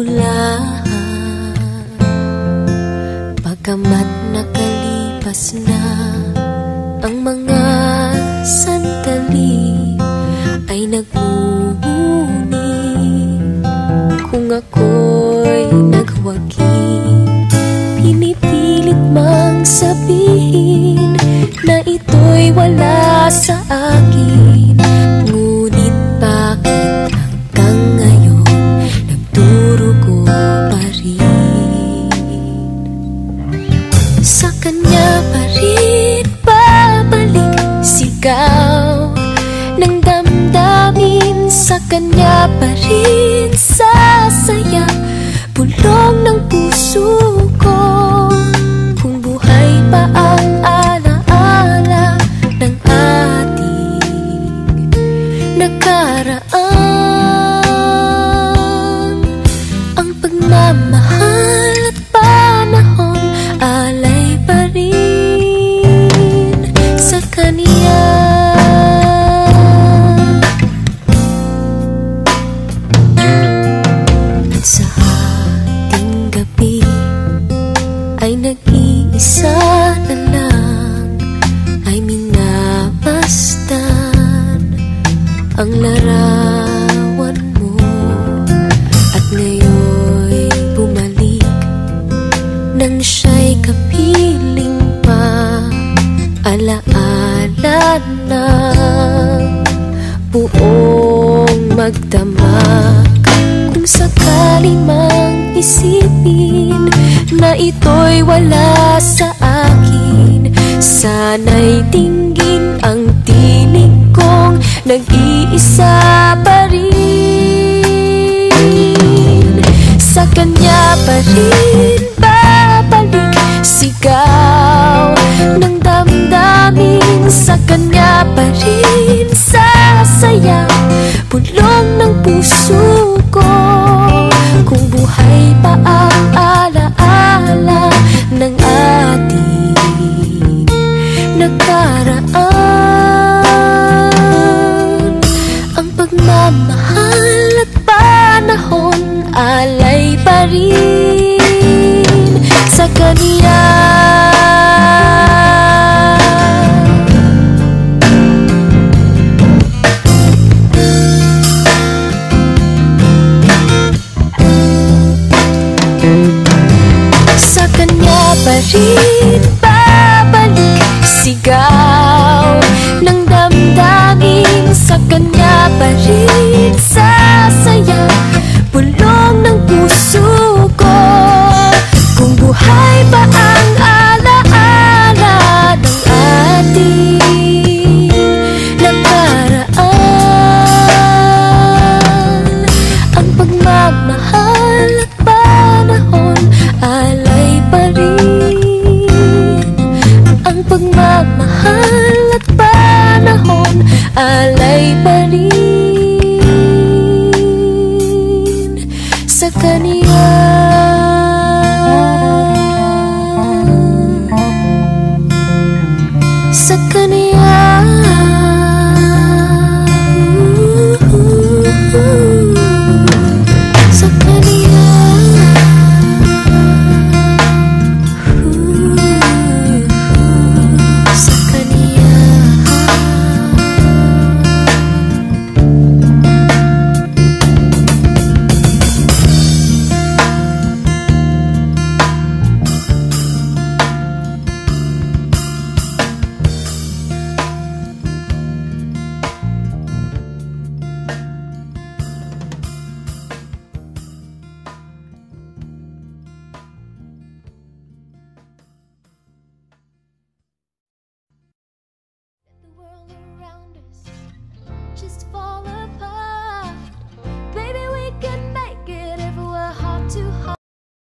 hulaan. Pagkamat nakalipas na ang mga sandali, ay nagmumuni kung ako'y nagwagi. Pinipilit mang sabihin na ito'y wala sa akin, ngunit bakit hanggang ngayon nagdurugo pa rin? Sa kanya pa rin babalik sigaw ng damdamin, sa kanya pa rin sasaya bulong ng puso ko. Kung buhay pa ang alaala ng ating nakaraan, ang pagmamahal at panahon alay pa rin sa kanya. Sa ating gabi ay nag-iisa na lang, ay minabastan ang larawan mo, at ngayon'y bumalik nang siya'y kapiling pa. Alaala ng buong magdamag, kung sakali mang isipin na ito'y wala sa akin, sana'y tingin ang tinig kong nag-iisa pa rin. Sa kanya pa rin babalik sigaw ng damdamin, sa kanya pa rin sasaya bulong ng puso ko. Kung buhay pa ang alaala ng ating nakaraan, ang pagmamahal at panahon alay pa rin sa kanya. Sa kanya pa rin babalik sigaw ng damdamin, sa kanya pa rin sasaya bulong ng puso ko. Kung buhay pa ang alaala ng ating nakaraan, ang pagmamahal at panahon alay pa rin. Ang pagmamahal at panahon alay pa rin sa kanya.